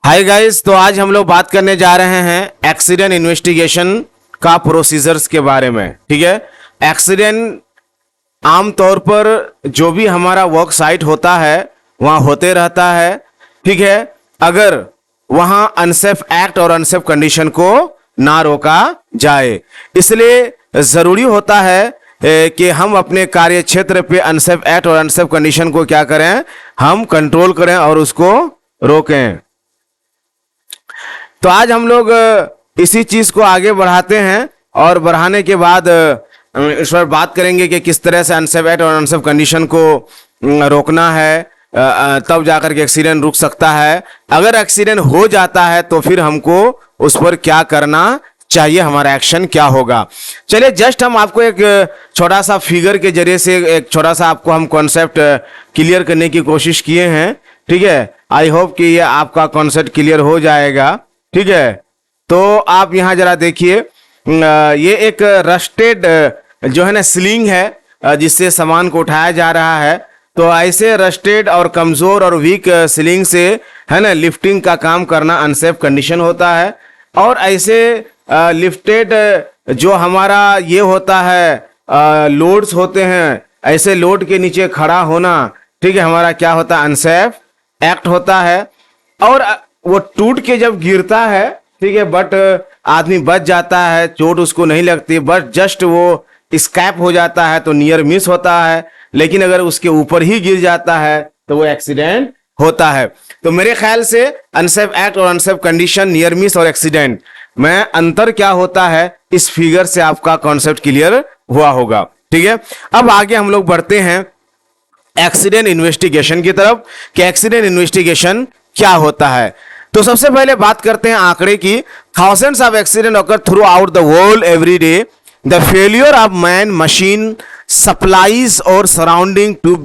Hi guys, तो आज हम लोग बात करने जा रहे हैं एक्सीडेंट इन्वेस्टिगेशन का प्रोसीजर्स के बारे में। ठीक है, एक्सीडेंट आमतौर पर जो भी हमारा वर्क साइट होता है वहाँ होते रहता है। ठीक है, अगर वहाँ अनसेफ एक्ट और अनसेफ कंडीशन को ना रोका जाए, इसलिए ज़रूरी होता है कि हम अपने कार्य क्षेत्र पे अनसेफ एक्ट और अनसेफ कंडीशन को क्या करें, हम कंट्रोल करें और उसको रोकें। तो आज हम लोग इसी चीज को आगे बढ़ाते हैं और बढ़ाने के बाद इस पर बात करेंगे कि किस तरह से अनसेफ एक्ट और अनसेफ कंडीशन को रोकना है, तब जाकर के एक्सीडेंट रुक सकता है। अगर एक्सीडेंट हो जाता है तो फिर हमको उस पर क्या करना चाहिए, हमारा एक्शन क्या होगा। चलिए, जस्ट हम आपको एक छोटा सा फिगर के जरिए से एक छोटा सा आपको हम कॉन्सेप्ट क्लियर करने की कोशिश किए हैं। ठीक है, आई होप कि ये आपका कॉन्सेप्ट क्लियर हो जाएगा। ठीक है, तो आप यहाँ जरा देखिए, ये एक रस्टेड जो है ना स्लिंग है जिससे सामान को उठाया जा रहा है। तो ऐसे रस्टेड और कमजोर और वीक स्लिंग से है ना लिफ्टिंग का काम करना अनसेफ कंडीशन होता है। और ऐसे लिफ्टेड जो हमारा ये होता है लोड्स होते हैं, ऐसे लोड के नीचे खड़ा होना, ठीक है, हमारा क्या होता है, अनसेफ एक्ट होता है। और वो टूट के जब गिरता है, ठीक है, बट आदमी बच जाता है, चोट उसको नहीं लगती, बट जस्ट वो स्कैप हो जाता है तो नियर मिस होता है। लेकिन अगर उसके ऊपर ही गिर जाता है तो वो एक्सीडेंट होता है। तो मेरे ख्याल से अनसेफ एक्ट और अनसेफ कंडीशन, नियर मिस और एक्सीडेंट में अंतर क्या होता है, इस फिगर से आपका कॉन्सेप्ट क्लियर हुआ होगा। ठीक है, अब आगे हम लोग बढ़ते हैं एक्सीडेंट इन्वेस्टिगेशन की तरफ कि एक्सीडेंट इन्वेस्टिगेशन क्या होता है। तो सबसे पहले बात करते हैं आंकड़े की। Thousands of accident occur through out the world every day. The failure of man, machine, supplies और सराउंडिंग टू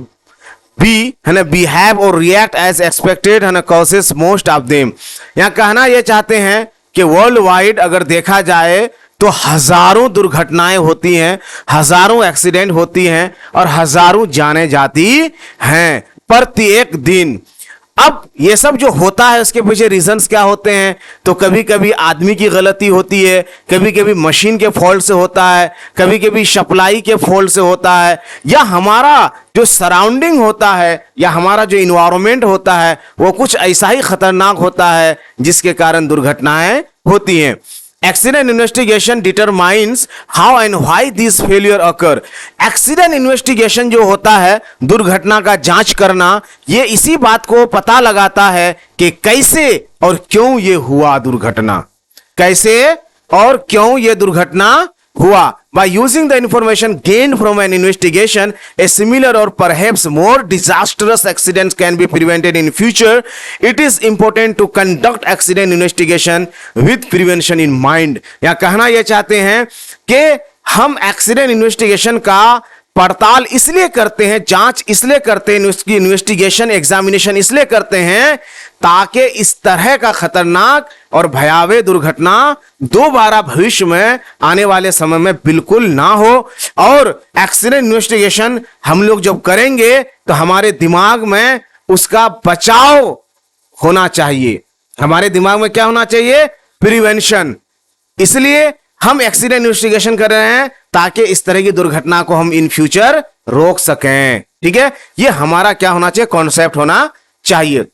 बी है ना बिहेव और रिएक्ट एज एक्सपेक्टेड है ना कॉजेस मोस्ट ऑफ देम। यहाँ कहना यह चाहते हैं कि वर्ल्ड वाइड अगर देखा जाए तो हजारों दुर्घटनाएं होती हैं, हजारों एक्सीडेंट होती हैं और हजारों जाने जाती हैं प्रत्येक दिन। अब ये सब जो होता है उसके पीछे रीजंस क्या होते हैं, तो कभी कभी आदमी की गलती होती है, कभी कभी मशीन के फॉल्ट से होता है, कभी कभी सप्लाई के फॉल्ट से होता है, या हमारा जो सराउंडिंग होता है या हमारा जो इन्वायरमेंट होता है वो कुछ ऐसा ही खतरनाक होता है जिसके कारण दुर्घटनाएं होती हैं। Accident investigation determines how and why this failure occur. Accident investigation जो होता है, दुर्घटना का जांच करना, ये इसी बात को पता लगाता है कि कैसे और क्यों ये हुआ दुर्घटना, कैसे और क्यों ये दुर्घटना हुआ। By using the information gained from an investigation, a similar or perhaps more disastrous accidents can be prevented in future. It is important to conduct accident investigation with prevention in mind. या कहना यह चाहते हैं कि हम accident investigation का पड़ताल इसलिए करते हैं, जांच इसलिए करते हैं, उसकी इन्वेस्टिगेशन एग्जामिनेशन इसलिए करते हैं ताकि इस तरह का खतरनाक और भयावह दुर्घटना दोबारा भविष्य में आने वाले समय में बिल्कुल ना हो। और एक्सीडेंट इन्वेस्टिगेशन हम लोग जब करेंगे तो हमारे दिमाग में उसका बचाव होना चाहिए। हमारे दिमाग में क्या होना चाहिए, प्रिवेंशन। इसलिए हम एक्सीडेंट इन्वेस्टिगेशन कर रहे हैं ताकि इस तरह की दुर्घटना को हम इन फ्यूचर रोक सकें। ठीक है, ये हमारा क्या होना चाहिए, कॉन्सेप्ट होना चाहिए।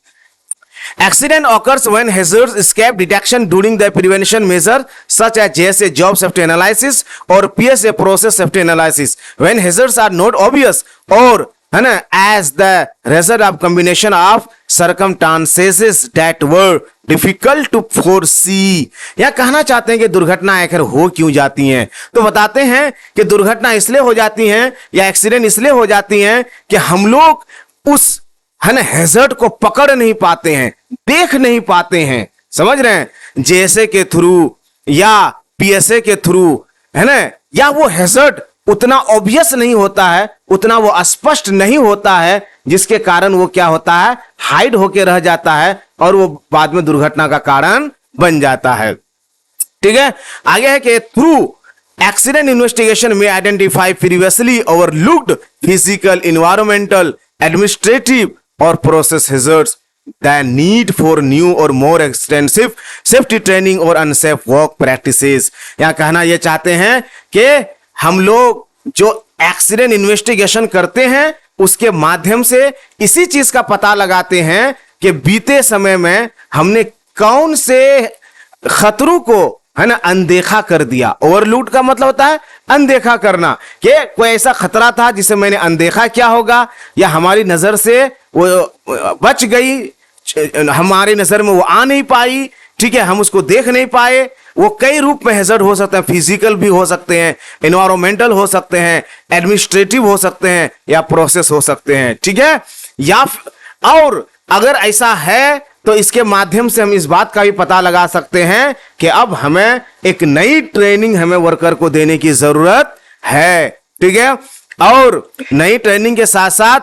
Accident occurs when hazards escape detection during the prevention measure such as JSA job safety analysis or PSA process safety analysis. When hazards are not obvious or है ना as the result of combination of circumstances that were difficult to foresee. यह कहना चाहते हैं कि दुर्घटना आखिर हो क्यों जाती हैं, तो बताते हैं कि दुर्घटना इसलिए हो जाती हैं या एक्सीडेंट इसलिए हो जाती हैं कि हम लोग उस है ना हैजर्ड को पकड़ नहीं पाते हैं, देख नहीं पाते हैं, समझ रहे हैं, जेएसए के थ्रू या पीएसए के थ्रू, है ना, या वो हैजर्ड उतना ऑब्वियस नहीं होता है, उतना वो स्पष्ट नहीं होता है, जिसके कारण वो क्या होता है, हाइड होके रह जाता है और वो बाद में दुर्घटना का कारण बन जाता है। ठीक है, आगे है कि थ्रू एक्सीडेंट इन्वेस्टिगेशन में identify previously overlooked physical, environmental, administrative और process hazards. The need for new और मोर एक्सटेंसिव सेफ्टी ट्रेनिंग और अनसेफ वर्क प्रैक्टिसेस। यहां कहना यह चाहते हैं कि हम लोग जो एक्सीडेंट इन्वेस्टिगेशन करते हैं उसके माध्यम से इसी चीज का पता लगाते हैं कि बीते समय में हमने कौन से खतरों को, है ना, अनदेखा कर दिया। ओवरलूट का मतलब होता है अनदेखा करना, कि कोई ऐसा खतरा था जिसे मैंने अनदेखा किया होगा, या हमारी नजर से वो बच गई, हमारी नजर में वो आ नहीं पाई, ठीक है, हम उसको देख नहीं पाए। वो कई रूप में हैजर्ड हो सकते हैं, फिजिकल भी हो सकते हैं, एनवायरमेंटल हो सकते हैं, एडमिनिस्ट्रेटिव हो सकते हैं, या प्रोसेस हो सकते हैं, ठीक है। या और अगर ऐसा है तो इसके माध्यम से हम इस बात का भी पता लगा सकते हैं कि अब हमें एक नई ट्रेनिंग हमें वर्कर को देने की जरूरत है, ठीक है। और नई ट्रेनिंग के साथ साथ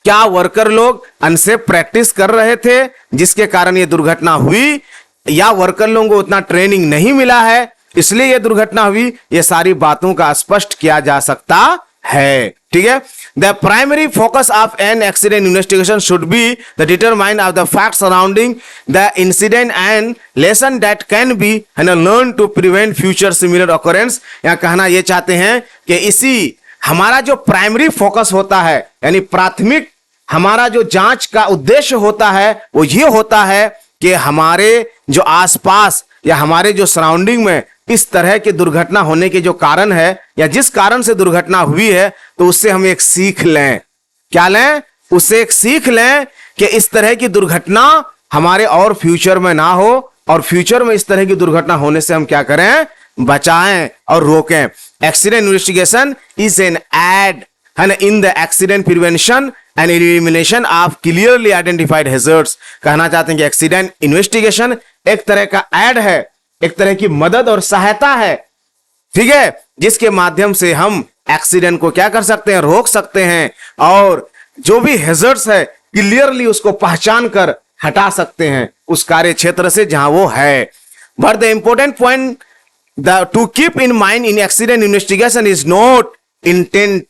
क्या वर्कर लोग अनसेफ प्रैक्टिस कर रहे थे जिसके कारण यह दुर्घटना हुई, या वर्कर लोगों को उतना ट्रेनिंग नहीं मिला है इसलिए यह दुर्घटना हुई, ये सारी बातों का स्पष्ट किया जा सकता है, ठीक है। The primary focus of an accident investigation should be the determine of the fact surrounding the incident and lesson that can be learn to prevent future similar occurrence. यहां कहना यह चाहते हैं कि इसी हमारा जो प्राइमरी फोकस होता है, यानी प्राथमिक हमारा जो जांच का उद्देश्य होता है वो ये होता है कि हमारे जो आसपास या हमारे जो सराउंडिंग में इस तरह की दुर्घटना होने के जो कारण है या जिस कारण से दुर्घटना हुई है, तो उससे हम एक सीख लें। क्या लें? उससे एक सीख लें कि इस तरह की दुर्घटना हमारे और फ्यूचर में ना हो, और फ्यूचर में इस तरह की दुर्घटना होने से हम क्या करें? बचाएं और रोकें। Accident investigation is an aid in the accident prevention and elimination of clearly identified hazards. कहना चाहते हैं कि एक्सीडेंट इन्वेस्टिगेशन एक तरह का ऐड है, एक तरह की मदद और सहायता है, ठीक है, जिसके माध्यम से हम एक्सीडेंट को क्या कर सकते हैं? रोक सकते हैं, और जो भी हैजर्ड्स है क्लियरली उसको पहचान कर हटा सकते हैं उस कार्य क्षेत्र से जहां वो है। But the important point to keep in mind in accident investigation is not intent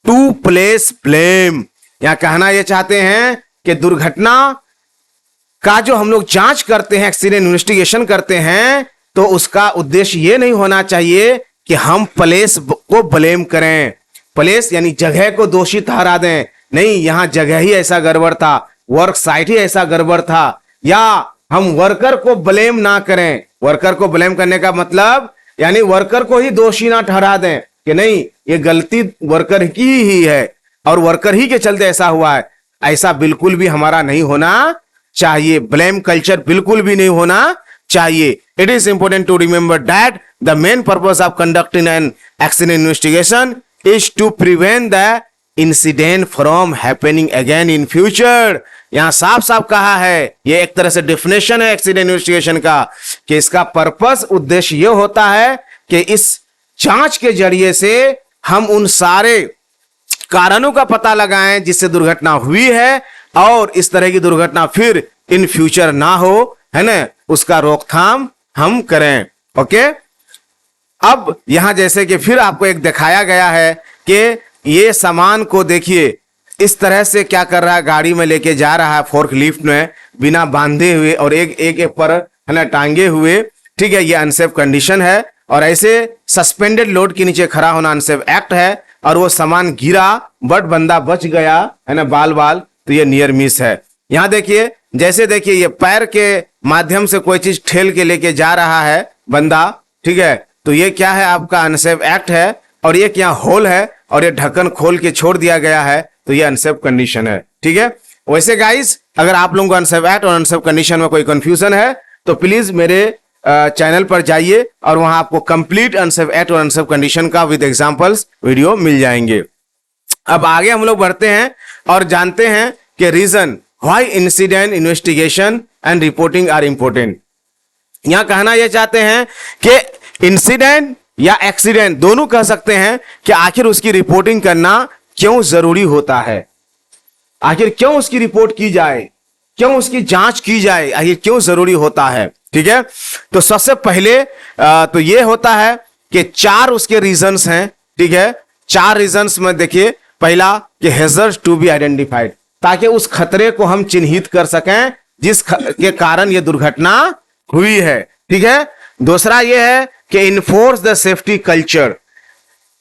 to place blame. यहां कहना यह चाहते हैं कि दुर्घटना का जो हम लोग जांच करते हैं, एक्सीडेंट इन्वेस्टिगेशन करते हैं, तो उसका उद्देश्य यह नहीं होना चाहिए कि हम प्लेस को ब्लेम करें। प्लेस यानी जगह को दोषी ठहरा दें, नहीं, यहां जगह ही ऐसा गड़बड़ था, वर्क साइट ही ऐसा गड़बड़ था, या हम वर्कर को ब्लेम ना करें। वर्कर को ब्लेम करने का मतलब यानी वर्कर को ही दोषी ना ठहरा दें कि नहीं, ये गलती वर्कर की ही है और वर्कर ही के चलते ऐसा हुआ है। ऐसा बिल्कुल भी हमारा नहीं होना चाहिए। ब्लेम कल्चर बिल्कुल भी नहीं होना चाहिए। It is important to remember that the main purpose of conducting an accident investigation is to prevent the incident from happening again in future. यहां साफ साफ कहा है, यह एक तरह से डेफिनेशन है एक्सीडेंट इन्वेस्टिगेशन का, कि इसका पर्पस, उद्देश्य यह होता है कि इस जांच के जरिए से हम उन सारे कारणों का पता लगाएं जिससे दुर्घटना हुई है, और इस तरह की दुर्घटना फिर इन फ्यूचर ना हो, है ना, उसका रोकथाम हम करें। ओके, अब यहां जैसे कि फिर आपको एक दिखाया गया है कि ये सामान को देखिए इस तरह से क्या कर रहा है, गाड़ी में लेके जा रहा है फोर्क लिफ्ट में बिना बांधे हुए और एक पर, है ना, टांगे हुए, ठीक है। ये अनसेफ कंडीशन है, और ऐसे सस्पेंडेड लोड के नीचे खड़ा होना अनसेफ एक्ट है, और वो सामान गिरा बट बंदा बच गया, है ना, बाल, तो ये नियर मिस है। यहां देखिए, जैसे देखिए ये पैर के माध्यम से कोई चीज ठेल के लेके जा रहा है बंदा, ठीक है, तो ये क्या है? आपका अनसेफ एक्ट है, और ये क्या होल है, और ये ढक्कन खोल के छोड़ दिया गया है, तो ये अनसेफ कंडीशन है, ठीक है। वैसे गाइस, अगर आप लोगों को अनसेफ एक्ट और अनसेफ कंडीशन में कोई कंफ्यूजन है तो प्लीज मेरे चैनल पर जाइए, और वहां आपको कंप्लीट अनसेफ एक्ट और अनसेफ कंडीशन का विद एग्जांपल्स वीडियो मिल जाएंगे। अब आगे हम लोग बढ़ते हैं और जानते हैं कि reason why incident investigation and reporting are important. यहां कहना यह चाहते हैं कि इंसिडेंट या एक्सीडेंट दोनों कह सकते हैं कि आखिर उसकी रिपोर्टिंग करना क्यों जरूरी होता है, आखिर क्यों उसकी रिपोर्ट की जाए, क्यों उसकी जांच की जाए, आखिर क्यों जरूरी होता है, ठीक है। तो सबसे पहले तो यह होता है कि 4 उसके रीजंस हैं, ठीक है। 4 रीजंस में देखिए, पहला कि हैजर्ड्स टू बी आइडेंटिफाइड, ताकि उस खतरे को हम चिन्हित कर सकें के कारण ये दुर्घटना हुई है। ठीक है, दूसरा ये है कि इन्फोर्स द सेफ्टी कल्चर,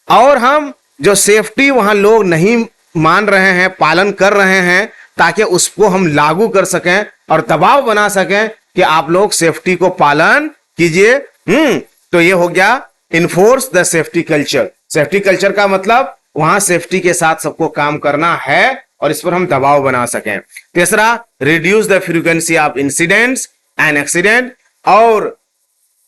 और हम जो सेफ्टी वहां लोग नहीं मान रहे हैं, पालन कर रहे हैं, ताकि उसको हम लागू कर सकें और दबाव बना सकें कि आप लोग सेफ्टी को पालन कीजिए। तो ये हो गया enforce the safety culture. Safety culture का मतलब वहां सेफ्टी के साथ सबको काम करना है और इस पर हम दबाव बना सकें। तीसरा, reduce the frequency of incidents and accident, और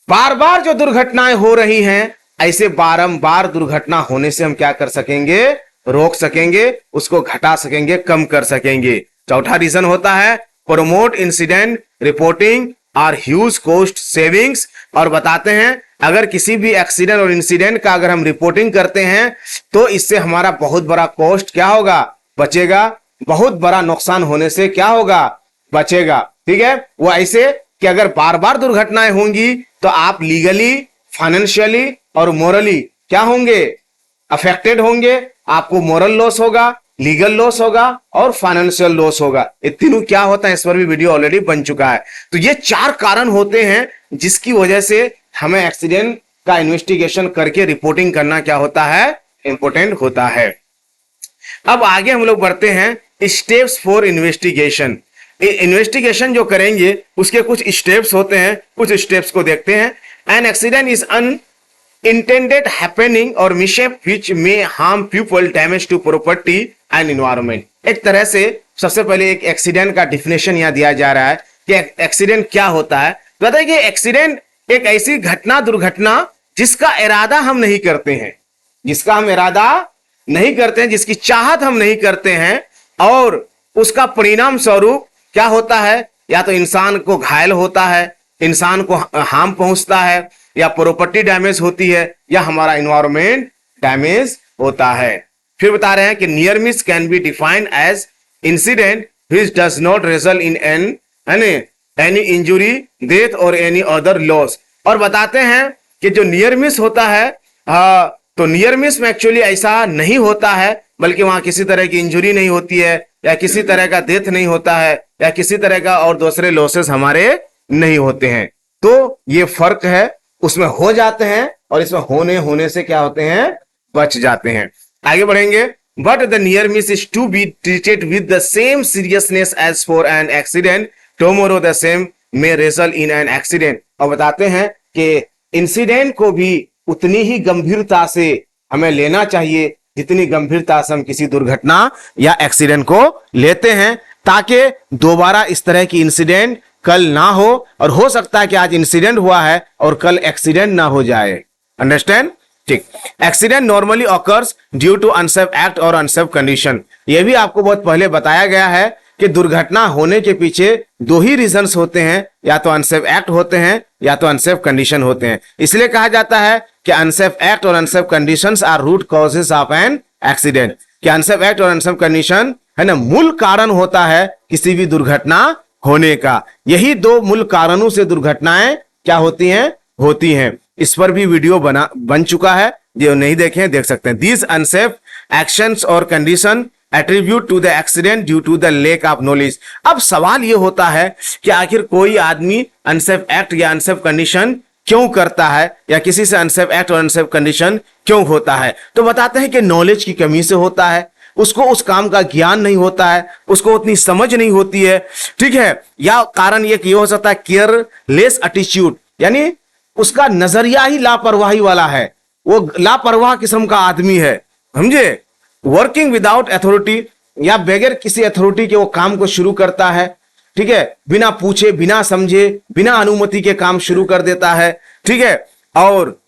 बार बार जो दुर्घटनाएं हो रही हैं, ऐसे बारंबार दुर्घटना होने से हम क्या कर सकेंगे, रोक सकेंगे, उसको घटा सकेंगे, कम कर सकेंगे। चौथा रीजन होता है प्रमोट इंसिडेंट रिपोर्टिंग और ह्यूज कॉस्ट सेविंग्स, और बताते हैं अगर किसी भी एक्सीडेंट और इंसिडेंट का अगर हम रिपोर्टिंग करते हैं तो इससे हमारा बहुत बड़ा कॉस्ट क्या होगा, बचेगा, बहुत बड़ा नुकसान होने से क्या होगा, बचेगा। ठीक है, वो ऐसे कि अगर बार बार दुर्घटनाएं होंगी तो आप लीगली, फाइनेंशियली और मोरली क्या होंगे, अफेक्टेड होंगे। आपको मोरल लॉस होगा, लीगल लॉस होगा और फाइनेंशियल लॉस होगा। ये तीनों क्या होता है, इस पर भी वीडियो ऑलरेडी बन चुका है। तो ये 4 कारण होते हैं जिसकी वजह से हमें एक्सीडेंट का इन्वेस्टिगेशन करके रिपोर्टिंग करना क्या होता है, इंपॉर्टेंट होता है। अब आगे हम लोग बढ़ते हैं स्टेप्स फॉर इन्वेस्टिगेशन। इन्वेस्टिगेशन जो करेंगे उसके कुछ स्टेप्स होते हैं, कुछ स्टेप्स को देखते हैं। An accident is unintended happening और mishap which may harm people, damage to property and environment. एक तरह से सबसे पहले एक एक्सीडेंट का डिफिनेशन यहां दिया जा रहा है कि एक्सीडेंट क्या होता है। बताइए कि एक्सीडेंट एक ऐसी घटना, दुर्घटना जिसका इरादा हम नहीं करते हैं, जिसका हम इरादा नहीं करते हैं, जिसकी चाहत हम नहीं करते हैं, और उसका परिणाम स्वरूप क्या होता है, या तो इंसान को घायल होता है, इंसान को हार्म पहुंचता है, या प्रॉपर्टी डैमेज होती है, या हमारा एनवायरनमेंट डैमेज होता है। फिर बता रहे हैं कि near miss can be defined as incident which does not result in any injury, death और एनी अदर लॉस। और बताते हैं कि जो नियर मिस होता है, तो नियर मिस में एक्चुअली ऐसा नहीं होता है, बल्कि वहां किसी तरह की इंजुरी नहीं होती है, या किसी तरह का डेथ नहीं होता है, या किसी तरह का और दूसरे लॉसेस हमारे नहीं होते हैं। तो ये फर्क है, उसमें हो जाते हैं और इसमें होने से क्या होते हैं, बच जाते हैं। आगे बढ़ेंगे। But the near miss is to be treated with the same seriousness as for an accident, tomorrow the same may result in an accident. और बताते हैं कि इंसिडेंट को भी उतनी ही गंभीरता से हमें लेना चाहिए जितनी गंभीरता से हम किसी दुर्घटना या एक्सीडेंट को लेते हैं, ताकि दोबारा इस तरह की इंसिडेंट कल ना हो। और हो सकता है कि आज इंसिडेंट हुआ है और कल एक्सीडेंट ना हो जाए। अंडरस्टैंड? ठीक। Accident normally occurs due to unsafe act और अनसेफ कंडीशन। यह भी आपको बहुत पहले बताया गया है कि दुर्घटना होने के पीछे 2 ही रीजंस होते हैं, या तो अनसेफ एक्ट होते हैं या तो अनसेफ कंडीशन होते हैं। इसलिए कहा जाता है कि अनसेफ एक्ट और unsafe conditions are root causes of an accident. कि अनसेफ एक्ट और अनसेफ कंडीशन है ना, मूल कारण होता है किसी भी दुर्घटना होने का। यही 2 मूल कारणों से दुर्घटनाएं क्या होती हैं। इस पर भी वीडियो बन चुका है, जो नहीं देखे देख सकते हैं। दीज अनसेफ एक्शंस और condition attribute to the accident due to the lack of knowledge. अब सवाल यह होता है कि आखिर कोई आदमी अनसेफ एक्ट या अनसेफ कंडीशन क्यों करता है, या किसी से अनसेफ एक्ट और अनसेफ कंडीशन क्यों होता है। तो बताते हैं कि नॉलेज की कमी से होता है, उसको उस काम का ज्ञान नहीं होता है, उसको उतनी समझ नहीं होती है। ठीक है, या कारण ये हो सकता है केयरलेस एटीट्यूड, यानी उसका नजरिया ही लापरवाही वाला है, वो लापरवाह किस्म का आदमी है, समझे। वर्किंग विदाउट अथॉरिटी, या बगैर किसी अथॉरिटी के वो काम को शुरू करता है। ठीक है, बिना पूछे, बिना समझे, बिना अनुमति के काम शुरू कर देता है। ठीक है, और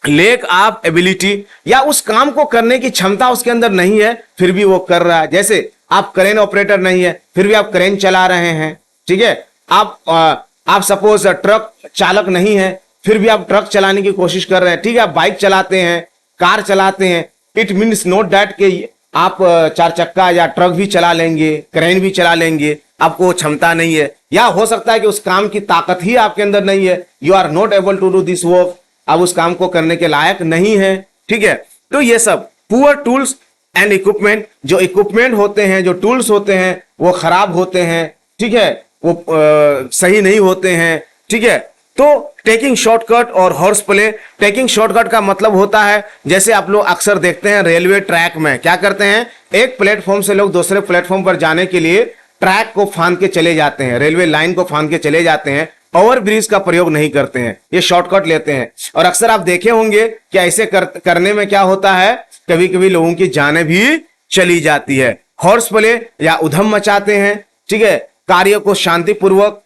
लेक ऑफ एबिलिटी, या उस काम को करने की क्षमता उसके अंदर नहीं है फिर भी वो कर रहा है। जैसे आप क्रेन ऑपरेटर नहीं है फिर भी आप क्रेन चला रहे हैं। ठीक है, आप सपोज ट्रक चालक नहीं है फिर भी आप ट्रक चलाने की कोशिश कर रहे हैं। ठीक है, आप बाइक चलाते हैं, कार चलाते हैं। इट मीन्स नॉट दैट कि आप 4 चक्का या ट्रक भी चला लेंगे, क्रेन भी चला लेंगे, आपको क्षमता नहीं है। या हो सकता है कि उस काम की ताकत ही आपके अंदर नहीं है, you are not able to do this work, आप उस काम को करने के लायक नहीं है। ठीक है, तो ये सब पुअर टूल्स एंड इक्विपमेंट, जो इक्विपमेंट होते हैं, जो टूल्स होते हैं वो खराब होते हैं, ठीक है, वो सही नहीं होते हैं, ठीक है। तो टेकिंग शॉर्टकट और हॉर्स प्ले, टेकिंग शॉर्टकट का मतलब होता है जैसे आप लोग अक्सर देखते हैं रेलवे ट्रैक में क्या करते हैं, एक प्लेटफॉर्म से लोग दूसरे प्लेटफॉर्म पर जाने के लिए ट्रैक को फांद के चले जाते हैं, रेलवे लाइन को फांद के चले जाते हैं, ओवर ब्रिज का प्रयोग नहीं करते हैं, ये शॉर्टकट लेते हैं। और अक्सर आप देखे होंगे कि ऐसे करने में क्या होता है, कभी कभी लोगों की जानें भी चली जाती है। हॉर्स प्ले या उधम मचाते हैं, ठीक है, कार्य को शांतिपूर्वक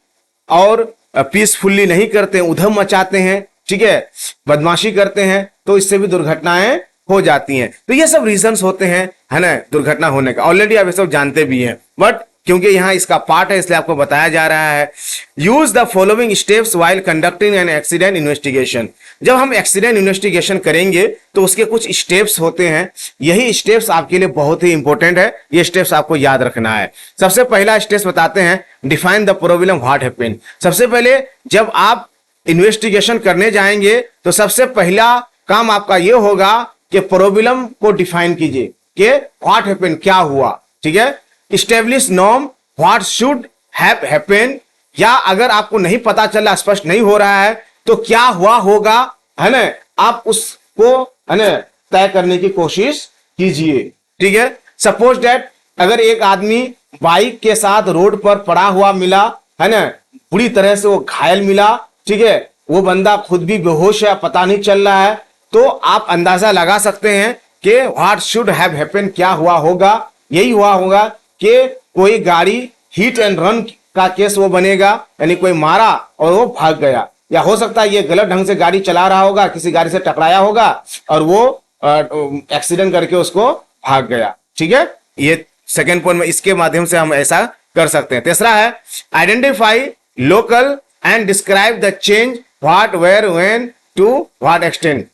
और पीसफुली नहीं करते, उधम मचाते हैं, ठीक है, बदमाशी करते हैं, तो इससे भी दुर्घटनाएं हो जाती हैं। तो ये सब रीजंस होते हैं, है ना, दुर्घटना होने का। ऑलरेडी आप ये सब जानते भी हैं, बट क्योंकि यहां इसका पार्ट है इसलिए आपको बताया जा रहा है। Use the following steps while conducting an accident investigation. जब हम एक्सीडेंट इन्वेस्टिगेशन करेंगे तो उसके कुछ स्टेप्स होते हैं, यही स्टेप्स आपके लिए बहुत ही इंपॉर्टेंट है, ये स्टेप्स आपको याद रखना है। सबसे पहला स्टेप्स बताते हैं, define the problem what happened. सबसे पहले जब आप इन्वेस्टिगेशन करने जाएंगे तो सबसे पहला काम आपका यह होगा कि प्रॉब्लम को डिफाइन कीजिए कि व्हाट हैपेंड, क्या हुआ, ठीक है। Establish norm what should have happened, या अगर आपको नहीं पता चला, स्पष्ट नहीं हो रहा है तो क्या हुआ होगा, है ना, आप उसको, है ना, तय करने की कोशिश कीजिए, ठीक है। सपोज दैट अगर एक आदमी बाइक के साथ रोड पर पड़ा हुआ मिला, है ना, बुरी तरह से वो घायल मिला, ठीक है, वो बंदा खुद भी बेहोश है, पता नहीं चल रहा है, तो आप अंदाजा लगा सकते हैं कि व्हाट शुड हैव हैपेंड, क्या हुआ होगा। यही हुआ होगा कि कोई गाड़ी हिट एंड रन का केस वो बनेगा, यानी कोई मारा और वो भाग गया, या हो सकता है ये गलत ढंग से गाड़ी चला रहा होगा, किसी गाड़ी से टकराया होगा और वो एक्सीडेंट करके उसको भाग गया, ठीक है। ये सेकेंड पॉइंट में इसके माध्यम से हम ऐसा कर सकते हैं। तीसरा है identify local and describe the change what where when to what extent.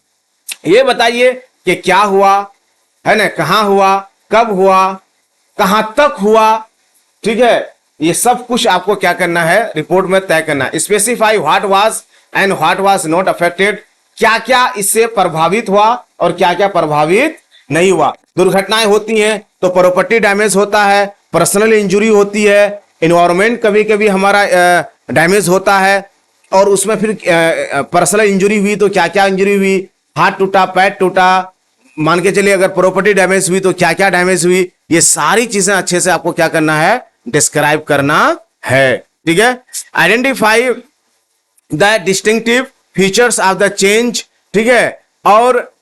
ये बताइए कि क्या हुआ, है ना, कहां हुआ, कब हुआ, कहां तक हुआ, ठीक है, ये सब कुछ आपको क्या करना है, रिपोर्ट में तय करना। Specify what was and what was not affected, क्या क्या इससे प्रभावित हुआ और क्या क्या प्रभावित नहीं हुआ। दुर्घटनाएं होती हैं तो प्रॉपर्टी डैमेज होता है, पर्सनल इंजुरी होती है, एनवायरमेंट कभी कभी हमारा डैमेज होता है, और उसमें फिर पर्सनल इंजुरी हुई तो क्या क्या इंजुरी हुई, हाथ टूटा, पैर टूटा, मान के चलिए अगर प्रॉपर्टी डैमेज हुई तो क्या क्या डैमेज हुई, ये सारी चीजें अच्छे से आपको क्या करना है, डिस्क्राइब करना है, ठीक है। Identify the distinctive features of the change, ठीक है, और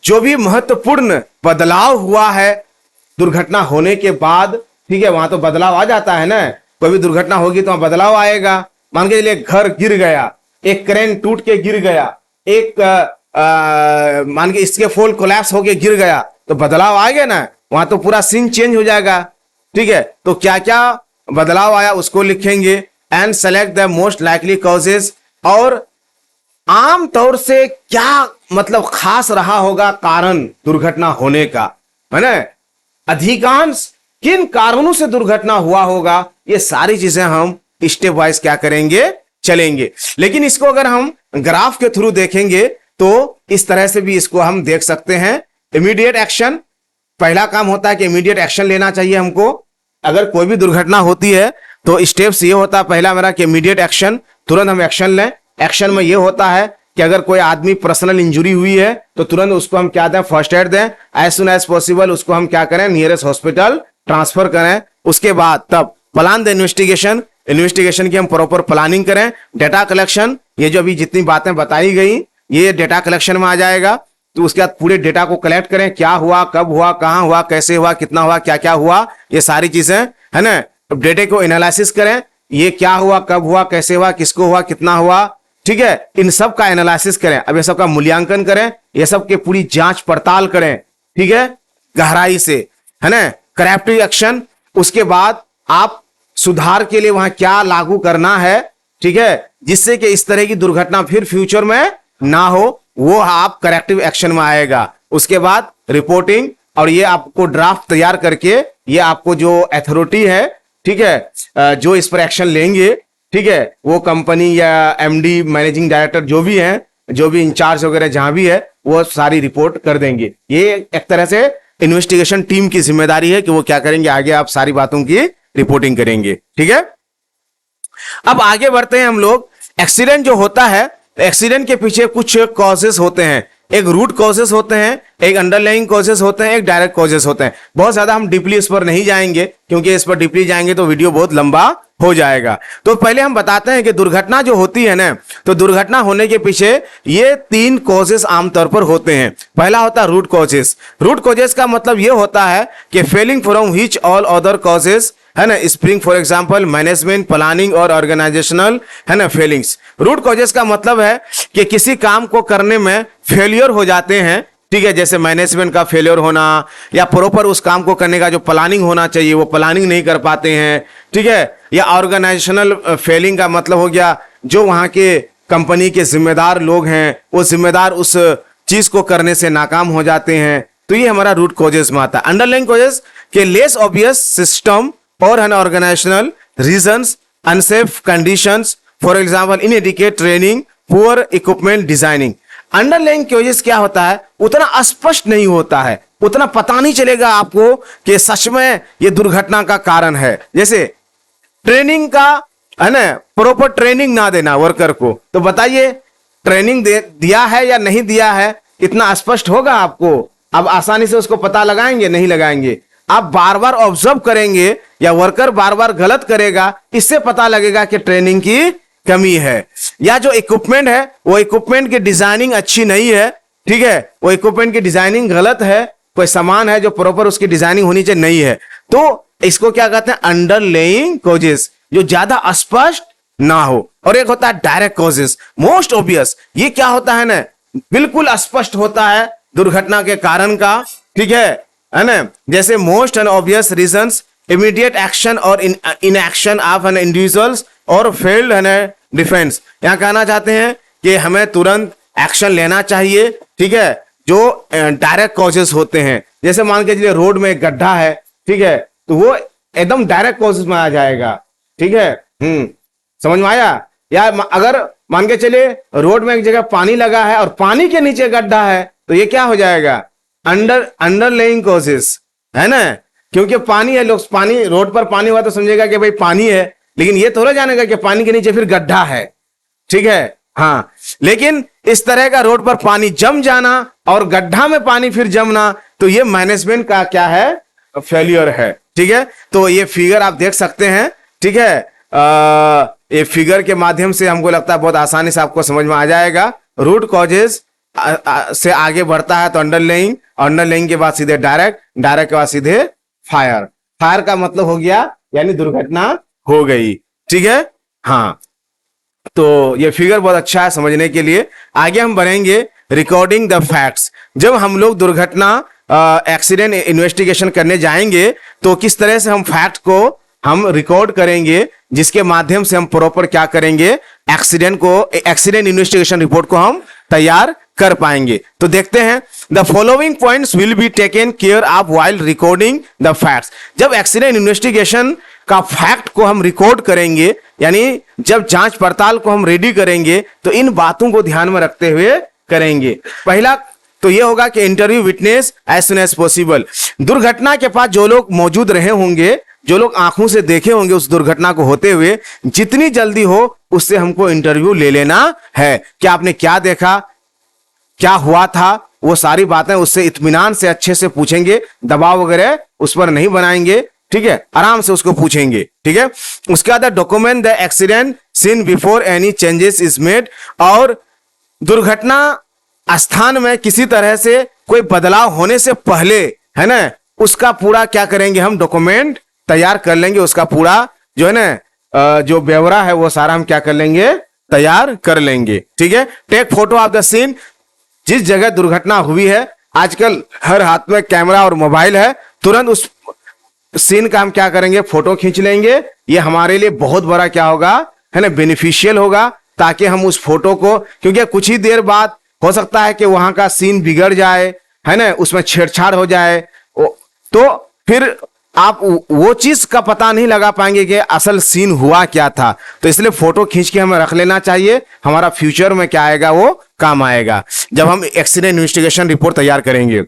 जो भी महत्वपूर्ण बदलाव हुआ है दुर्घटना होने के बाद, ठीक है, वहां तो बदलाव आ जाता है ना, कोई भी दुर्घटना होगी तो वहां बदलाव आएगा। मान के चलिए घर गिर गया, एक क्रेन टूट के गिर गया, एक मान के इसके फोल कोलैप्स होके गिर गया, तो बदलाव आ गया ना, वहां तो पूरा सीन चेंज हो जाएगा, ठीक है। तो क्या क्या बदलाव आया उसको लिखेंगे। And select the most likely causes, और आम तौर से क्या मतलब खास रहा होगा कारण दुर्घटना होने का, है ना, अधिकांश किन कारणों से दुर्घटना हुआ होगा, ये सारी चीजें हम स्टेप वाइज क्या करेंगे, चलेंगे। लेकिन इसको अगर हम ग्राफ के थ्रू देखेंगे तो इस तरह से भी इसको हम देख सकते हैं। इमीडिएट एक्शन, पहला काम होता है कि इमीडिएट एक्शन लेना चाहिए हमको। अगर कोई भी दुर्घटना होती है तो स्टेप्स ये होता है, पहला मेरा कि इमीडिएट एक्शन, तुरंत हम एक्शन लें। एक्शन में ये होता है कि अगर कोई आदमी पर्सनल इंजुरी हुई है तो तुरंत उसको हम क्या दें, फर्स्ट एड दें, एज सुन एज पॉसिबल उसको हम क्या करें, नियरेस्ट हॉस्पिटल ट्रांसफर करें। उसके बाद तब प्लान द इन्वेस्टिगेशन, इन्वेस्टिगेशन की हम प्रॉपर प्लानिंग करें। डेटा कलेक्शन, ये जो अभी जितनी बातें बताई गई ये डेटा कलेक्शन में आ जाएगा, तो उसके बाद पूरे डेटा को कलेक्ट करें, क्या हुआ, कब हुआ, कहां हुआ, कैसे हुआ, कितना हुआ, क्या क्या हुआ, ये सारी चीजें, है ना। डेटा को एनालिसिस करें, ये क्या हुआ, कब हुआ, कैसे हुआ, किसको हुआ, कितना हुआ, ठीक है, इन सब का एनालिसिस करें। अब ये सब का मूल्यांकन करें, ये सब की पूरी जांच पड़ताल करें, ठीक है, गहराई से, है ना। करेक्टिव एक्शन, उसके बाद आप सुधार के लिए वहां क्या लागू करना है, ठीक है, जिससे कि इस तरह की दुर्घटना फिर फ्यूचर में ना हो, वो आप करेक्टिव एक्शन में आएगा। उसके बाद रिपोर्टिंग, और ये आपको ड्राफ्ट तैयार करके ये आपको जो अथॉरिटी है, ठीक है, जो इस पर एक्शन लेंगे, ठीक है, वो कंपनी या एमडी, मैनेजिंग डायरेक्टर जो भी हैं, जो भी इंचार्ज वगैरह जहां भी है, वो सारी रिपोर्ट कर देंगे। ये एक तरह से इन्वेस्टिगेशन टीम की जिम्मेदारी है कि वो क्या करेंगे, आगे आप सारी बातों की रिपोर्टिंग करेंगे। ठीक है, अब आगे बढ़ते हैं हम लोग। एक्सीडेंट जो होता है, एक्सीडेंट के पीछे कुछ कॉजेस होते हैं। एक रूट कॉजेस होते हैं, एक अंडरलाइंग कॉजेस होते हैं, एक डायरेक्ट कॉजेस होते हैं। बहुत ज्यादा हम डीपली इस पर नहीं जाएंगे, क्योंकि इस पर डीपली जाएंगे तो वीडियो बहुत लंबा हो जाएगा। तो पहले हम बताते हैं कि दुर्घटना जो होती है ना, तो दुर्घटना होने के पीछे ये 3 कॉजेस आमतौर पर होते हैं। पहला होता है रूट कॉजेस। रूट कॉजेस का मतलब ये होता है कि failing from which all other causes, है ना, spring for example management, planning और ऑर्गेनाइजेशनल, है ना, फेलिंग्स। रूट कॉजेस का मतलब है कि किसी काम को करने में फेलियर हो जाते हैं। ठीक है, जैसे मैनेजमेंट का फेलियर होना, या प्रॉपर उस काम को करने का जो प्लानिंग होना चाहिए वो प्लानिंग नहीं कर पाते हैं। ठीक है, या ऑर्गेनाइजेशनल फेलिंग का मतलब हो गया जो वहां के कंपनी के जिम्मेदार लोग हैं वो जिम्मेदार उस चीज को करने से नाकाम हो जाते हैं। तो ये हमारा रूट कॉजेस में आता है। अंडरलाइंग कॉजेस के लेस ऑब्वियस सिस्टम और है ना organizational reasons, unsafe conditions, for example inadequate training, poor equipment designing. Underlying causes क्या होता है, उतना स्पष्ट नहीं होता है, उतना पता नहीं चलेगा आपको कि सच में ये दुर्घटना का कारण है। जैसे ट्रेनिंग का, है ना, प्रॉपर ट्रेनिंग ना देना वर्कर को, तो बताइए ट्रेनिंग दिया है या नहीं दिया है, इतना स्पष्ट होगा आपको? अब आसानी से उसको पता लगाएंगे? नहीं लगाएंगे। आप बार बार ऑब्जर्व करेंगे या वर्कर बार बार गलत करेगा, इससे पता लगेगा कि ट्रेनिंग की कमी है। या जो इक्विपमेंट है वो इक्विपमेंट की डिजाइनिंग अच्छी नहीं है। ठीक है, वो इक्विपमेंट की डिजाइनिंग गलत है, कोई सामान है जो प्रॉपर उसकी डिजाइनिंग होनी चाहिए नहीं है, तो इसको क्या कहते हैं, अंडरलेइंग कॉजेस, जो ज्यादा स्पष्ट ना हो। और एक होता है डायरेक्ट कॉजेस, मोस्ट ऑब्वियस। ये क्या होता है ना, बिल्कुल स्पष्ट होता है दुर्घटना के कारण का। ठीक है ना, जैसे most and obvious reasons, immediate action और इनएक्शन ऑफ एन इंडिविजुअल्स और फेल्ड है डिफेंस। यहां कहना चाहते हैं कि हमें तुरंत एक्शन लेना चाहिए। ठीक है, जो डायरेक्ट कॉजेस होते हैं, जैसे मान के चलिए रोड में एक गड्ढा है, ठीक है, तो वो एकदम डायरेक्ट कॉजेस में आ जाएगा। ठीक है, समझ में आया? या अगर मान के चलिए रोड में एक जगह पानी लगा है और पानी के नीचे गड्ढा है, तो ये क्या हो जाएगा, अंडरलेइंग कॉजेस, है ना, क्योंकि पानी है, लोग पानी, रोड पर पानी हुआ तो समझेगा कि भाई पानी है, लेकिन ये थोड़ा जानेगा कि पानी के नीचे फिर गड्ढा है। ठीक है, हाँ, लेकिन इस तरह का रोड पर पानी जम जाना और गड्ढा में पानी फिर जमना, तो ये मैनेजमेंट का क्या है, फेलियर है। ठीक है, तो ये फिगर आप देख सकते हैं। ठीक है, ये फिगर के माध्यम से हमको लगता है बहुत आसानी से आपको समझ में आ जाएगा। रूट कॉजेस से आगे बढ़ता है तो अंडरलेइंग, अंडरलेइंग के बाद सीधे डायरेक्ट, डायरेक्ट के बाद सीधे फायर। फायर का मतलब हो गया यानी दुर्घटना हो गई। ठीक है, हाँ, तो ये फिगर बहुत अच्छा है समझने के लिए। आगे हम बढ़ेंगे, रिकॉर्डिंग द फैक्ट्स। जब हम लोग दुर्घटना एक्सीडेंट इन्वेस्टिगेशन करने जाएंगे तो किस तरह से हम फैक्ट को हम रिकॉर्ड करेंगे, जिसके माध्यम से हम प्रॉपर क्या करेंगे, एक्सीडेंट इन्वेस्टिगेशन रिपोर्ट को हम तैयार कर पाएंगे। तो देखते हैं, the following points will be taken care of while recording the facts. जब एक्सीडेंट इन्वेस्टिगेशन का फैक्ट को हम रिकॉर्ड करेंगे, यानी जब जांच पड़ताल को हम रेडी करेंगे, तो इन बातों को ध्यान में रखते हुए करेंगे। पहला तो यह होगा कि interview witness as soon as possible. दुर्घटना के पास जो लोग मौजूद रहे होंगे, जो लोग आंखों से देखे होंगे उस दुर्घटना को होते हुए, जितनी जल्दी हो उससे हमको इंटरव्यू ले लेना है। क्या आपने क्या देखा, क्या हुआ था, वो सारी बातें उससे इत्मीनान से अच्छे से पूछेंगे, दबाव वगैरह उस पर नहीं बनाएंगे। ठीक है, आराम से उसको पूछेंगे। ठीक है, उसके बाद document the accident seen before any changes is made. और दुर्घटना स्थान में किसी तरह से कोई बदलाव होने से पहले, है ना, उसका पूरा क्या करेंगे, हम डॉक्यूमेंट तैयार कर लेंगे। उसका पूरा जो है ना, जो ब्यौरा है वो सारा हम क्या कर लेंगे, तैयार कर लेंगे। ठीक है, take photo of the scene. जिस जगह दुर्घटना हुई है, आजकल हर हाथ में कैमरा और मोबाइल है, तुरंत उस सीन का हम क्या करेंगे, फोटो खींच लेंगे। ये हमारे लिए बहुत बड़ा क्या होगा, है ना, बेनिफिशियल होगा, ताकि हम उस फोटो को, क्योंकि कुछ ही देर बाद हो सकता है कि वहां का सीन बिगड़ जाए, है ना, उसमें छेड़छाड़ हो जाए, तो फिर आप वो चीज का पता नहीं लगा पाएंगे कि असल सीन हुआ क्या था। तो इसलिए फोटो खींच के हमें रख लेना चाहिए, हमारा फ्यूचर में क्या आएगा, वो काम आएगा जब हम एक्सीडेंट इन्वेस्टिगेशन रिपोर्ट तैयार करेंगे।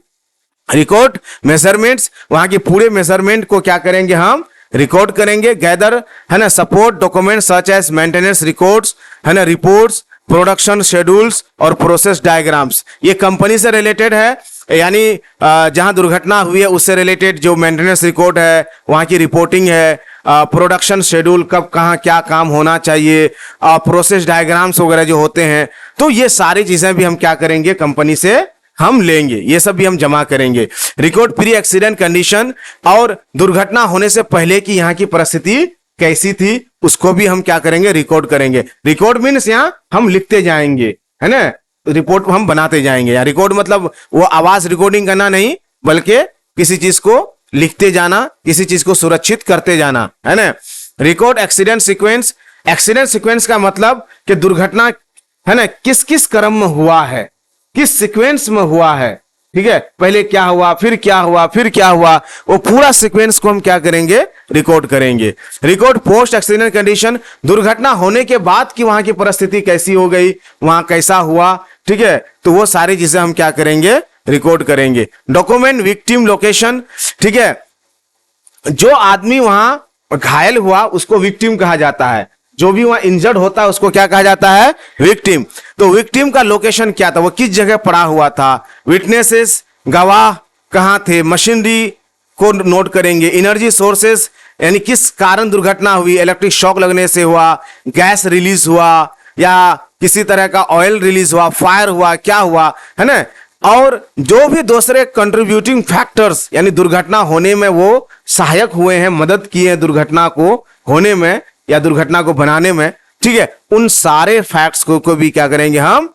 रिकॉर्ड मेजरमेंट्स, वहां के पूरे मेजरमेंट को क्या करेंगे हम रिकॉर्ड करेंगे। गैदर है ना support document such as maintenance records, है ना रिपोर्ट्स, प्रोडक्शन शेड्यूल्स और प्रोसेस डायग्राम्स। ये कंपनी से रिलेटेड है, यानी जहां दुर्घटना हुई है उससे रिलेटेड जो मेंटेनेंस रिकॉर्ड है, वहां की रिपोर्टिंग है, प्रोडक्शन शेड्यूल कब कहाँ क्या काम होना चाहिए, प्रोसेस डायग्राम्स वगैरह जो होते हैं, तो ये सारी चीजें भी हम क्या करेंगे कंपनी से हम लेंगे, ये सब भी हम जमा करेंगे। रिकॉर्ड प्री एक्सीडेंट कंडीशन, और दुर्घटना होने से पहले की यहाँ की परिस्थिति कैसी थी उसको भी हम क्या करेंगे रिकॉर्ड करेंगे। रिकॉर्ड मीन्स यहाँ हम लिखते जाएंगे, है ना, रिपोर्ट हम बनाते जाएंगे। या रिकॉर्ड मतलब वो आवाज रिकॉर्डिंग करना नहीं, बल्कि किसी चीज को लिखते जाना, किसी चीज को सुरक्षित करते जाना, है ना। Record accident sequence, accident sequence का मतलब कि दुर्घटना है ना किस किस क्रम में हुआ है, किस सीक्वेंस में हुआ है, ठीक है, पहले क्या हुआ, फिर क्या हुआ, फिर क्या हुआ, वो पूरा सीक्वेंस को हम क्या करेंगे रिकॉर्ड करेंगे। रिकॉर्ड पोस्ट एक्सीडेंट कंडीशन, दुर्घटना होने के बाद की वहां की परिस्थिति कैसी हो गई, वहां कैसा हुआ, ठीक है, तो वो सारी चीजें हम क्या करेंगे रिकॉर्ड करेंगे। डॉक्यूमेंट विक्टिम लोकेशन, ठीक है, जो आदमी वहां घायल हुआ उसको विक्टिम कहा जाता है, जो भी वहां इंजर्ड होता है उसको क्या कहा जाता है विक्टिम। तो विक्टिम का लोकेशन क्या था, वो किस जगह पड़ा हुआ था, विटनेसेस गवाह कहां थे, मशीनरी को नोट करेंगे, एनर्जी सोर्सेस यानी किस कारण दुर्घटना हुई, इलेक्ट्रिक शॉक लगने से हुआ, गैस रिलीज हुआ, या किसी तरह का ऑयल रिलीज हुआ, फायर हुआ, क्या हुआ, है ना। और जो भी दूसरे कंट्रीब्यूटिंग फैक्टर्स यानी दुर्घटना होने में वो सहायक हुए हैं, मदद किए हैं दुर्घटना को होने में या दुर्घटना को बनाने में, ठीक है, उन सारे फैक्ट्स को भी क्या करेंगे हम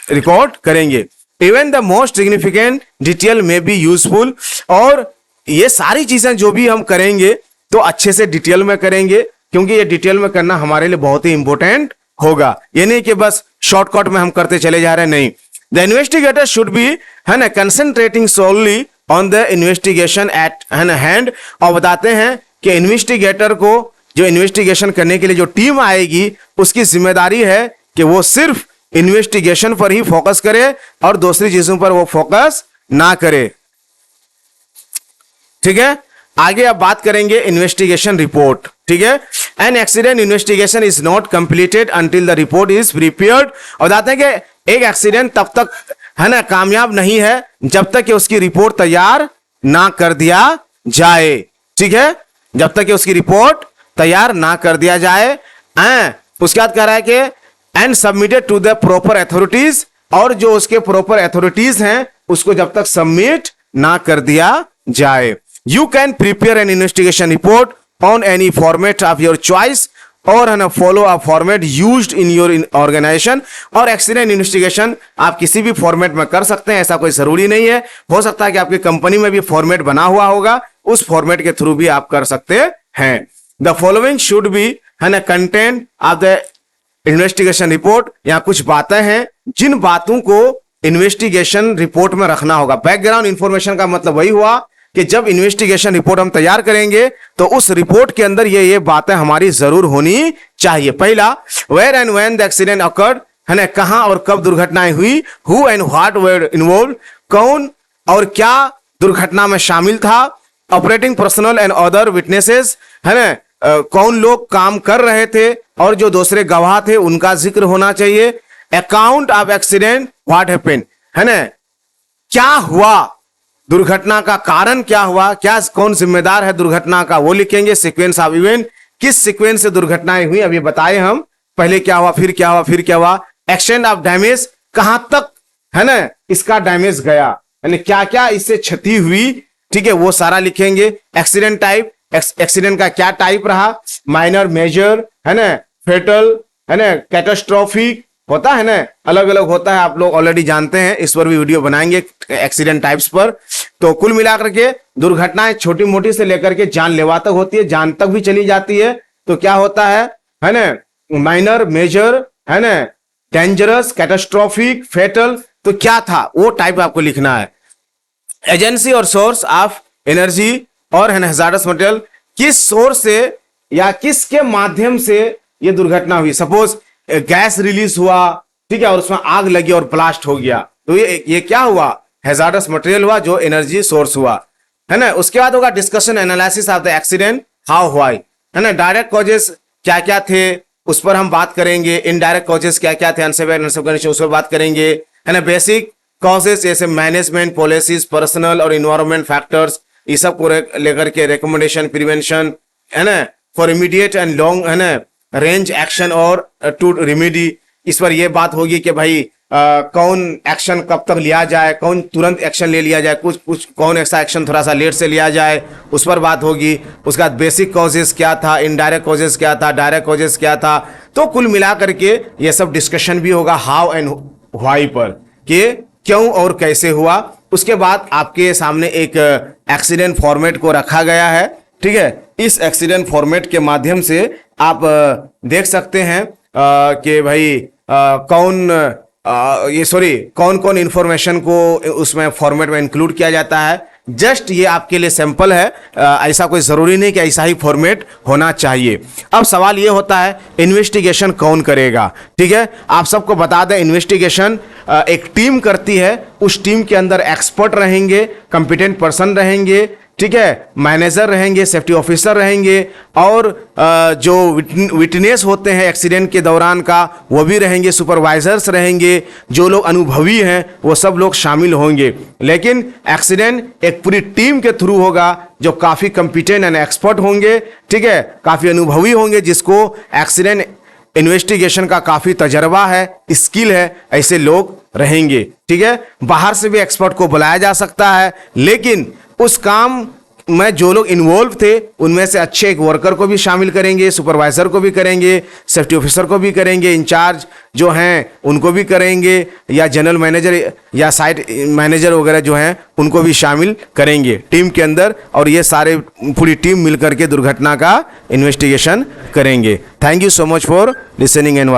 रिकॉर्ड करेंगे। Even the most significant detail में बी यूजफुल, और ये सारी चीजें जो भी हम करेंगे तो अच्छे से डिटेल में करेंगे, क्योंकि ये डिटेल में करना हमारे लिए बहुत ही इंपॉर्टेंट होगा। ये नहीं कि बस शॉर्टकट में हम करते चले जा रहे हैं, नहीं। द इन्वेस्टिगेटर शुड बी है ना concentrating solely on the investigation eight hand, और बताते हैं कि इन्वेस्टिगेटर को जो इन्वेस्टिगेशन करने के लिए जो टीम आएगी उसकी जिम्मेदारी है कि वो सिर्फ इन्वेस्टिगेशन पर ही फोकस करे और दूसरी चीजों पर वो फोकस ना करे, ठीक है। आगे अब बात करेंगे इन्वेस्टिगेशन रिपोर्ट, ठीक है। N accident investigation is not completed until the report is prepared, और बताते हैं कि एक एक्सीडेंट तब तक है ना कामयाब नहीं है जब तक कि उसकी रिपोर्ट तैयार ना कर दिया जाए, ठीक है, जब तक कि उसकी रिपोर्ट तैयार ना कर दिया जाए। उसके बाद कह रहा है कि and submitted to the proper authorities, और जो उसके प्रॉपर अथॉरिटीज हैं उसको जब तक सबमिट ना कर दिया जाए। You can prepare an investigation report on any format of your choice, और है ना follow a format used in your organization, और एक्सीडेंट इन्वेस्टिगेशन आप किसी भी फॉर्मेट में कर सकते हैं, ऐसा कोई जरूरी नहीं है, हो सकता है कि आपकी कंपनी में भी फॉर्मेट बना हुआ होगा, उस फॉर्मेट के थ्रू भी आप कर सकते हैं। द फॉलोइंग शुड बी है ना content of the investigation report, यहाँ कुछ बातें हैं जिन बातों को इन्वेस्टिगेशन रिपोर्ट में रखना होगा। बैकग्राउंड इंफॉर्मेशन का मतलब वही हुआ कि जब इन्वेस्टिगेशन रिपोर्ट हम तैयार करेंगे तो उस रिपोर्ट के अंदर ये बातें हमारी जरूर होनी चाहिए। पहला, where and when the accident occurred, है ना कहां और कब दुर्घटनाएं हुई, who and what were involved, कौन और क्या दुर्घटना में शामिल था, operating personnel and other witnesses, है ना कौन लोग काम कर रहे थे और जो दूसरे गवाह थे उनका जिक्र होना चाहिए। Account of accident, what happened, है ना क्या हुआ, दुर्घटना का कारण क्या हुआ, क्या कौन जिम्मेदार है दुर्घटना का, वो लिखेंगे। सीक्वेंस ऑफ इवेंट, किस सीक्वेंस से दुर्घटनाएं हुई अभी बताए हम, पहले क्या हुआ, फिर क्या हुआ, फिर क्या हुआ। एक्सटेंट ऑफ डैमेज, कहां तक है ना इसका डैमेज गया, यानी क्या क्या इससे क्षति हुई, ठीक है, वो सारा लिखेंगे। एक्सीडेंट टाइप, एक्सीडेंट का क्या टाइप रहा, माइनर, मेजर, है ना फेटल, है ना कैटास्ट्रोफिक होता है ना, अलग अलग होता है, आप लोग ऑलरेडी जानते हैं, इस पर भी वीडियो बनाएंगे एक्सीडेंट टाइप्स पर। तो कुल मिलाकर के दुर्घटनाएं छोटी मोटी से लेकर के जानलेवा तक होती है, जान तक भी चली जाती है। तो क्या होता है ना माइनर, मेजर, है ना डेंजरस, कैटास्ट्रोफिक, फेटल, तो क्या था वो टाइप आपको लिखना है। एजेंसी और सोर्स ऑफ एनर्जी और है ना हैजार्डस मटेरियल, किस सोर्स से या किसके माध्यम से ये दुर्घटना हुई। सपोज गैस रिलीज हुआ, ठीक है, और उसमें आग लगी और ब्लास्ट हो गया, तो ये क्या हुआ, हैजार्डस मटेरियल हुआ, जो एनर्जी सोर्स हुआ, है ना। उसके बाद होगा discussion analysis of the accident, how why, है ना। डायरेक्ट कॉजेस क्या क्या थे उस पर हम बात करेंगे, इनडायरेक्ट कॉजेस क्या क्या थे, अनसेफ कंडीशन उस पर बात करेंगे, है ना। बेसिक कॉजेस जैसे मैनेजमेंट पॉलिसीज, पर्सनल और इन्वायरमेंट फैक्टर्स, ये सब को लेकर के रिकमेंडेशन, प्रिवेंशन, है ना, फॉर इमीडिएट एंड लॉन्ग, है ना, रेंज एक्शन और टू रिमेडी, इस पर यह बात होगी कि भाई कौन एक्शन कब तक लिया जाए, कौन तुरंत एक्शन ले लिया जाए, कुछ कौन ऐसा एक्शन थोड़ा सा लेट से लिया जाए, उस पर बात होगी। उसके बाद बेसिक कॉजेस क्या था, इनडायरेक्ट कॉजेस क्या था, डायरेक्ट कॉजेस क्या था। तो कुल मिला करके ये सब डिस्कशन भी होगा हाउ एंड व्हाई पर, कि क्यों और कैसे हुआ। उसके बाद आपके सामने एक एक्सीडेंट फॉर्मेट को रखा गया है, ठीक है। इस एक्सीडेंट फॉर्मेट के माध्यम से आप देख सकते हैं कि भाई कौन कौन इंफॉर्मेशन को उसमें फॉर्मेट में इंक्लूड किया जाता है। जस्ट ये आपके लिए सैंपल है, ऐसा कोई जरूरी नहीं कि ऐसा ही फॉर्मेट होना चाहिए। अब सवाल ये होता है इन्वेस्टिगेशन कौन करेगा, ठीक है। आप सबको बता दें इन्वेस्टिगेशन एक टीम करती है, उस टीम के अंदर एक्सपर्ट रहेंगे, कंपिटेंट पर्सन रहेंगे, ठीक है, मैनेजर रहेंगे, सेफ्टी ऑफिसर रहेंगे, और जो विटनेस होते हैं एक्सीडेंट के दौरान का वो भी रहेंगे, सुपरवाइजर्स रहेंगे, जो लोग अनुभवी हैं वो सब लोग शामिल होंगे। लेकिन एक्सीडेंट एक पूरी टीम के थ्रू होगा, जो काफ़ी कंपिटेंट एंड एक्सपर्ट होंगे, ठीक है, काफ़ी अनुभवी होंगे, जिसको एक्सीडेंट इन्वेस्टिगेशन का काफ़ी तजर्बा है, स्किल है, ऐसे लोग रहेंगे, ठीक है। बाहर से भी एक्सपर्ट को बुलाया जा सकता है, लेकिन उस काम में जो लोग इन्वॉल्व थे उनमें से अच्छे एक वर्कर को भी शामिल करेंगे, सुपरवाइजर को भी करेंगे, सेफ्टी ऑफिसर को भी करेंगे, इंचार्ज जो हैं उनको भी करेंगे, या जनरल मैनेजर या साइट मैनेजर वगैरह जो हैं उनको भी शामिल करेंगे टीम के अंदर, और ये सारे पूरी टीम मिलकर के दुर्घटना का इन्वेस्टिगेशन करेंगे। Thank you so much for listening and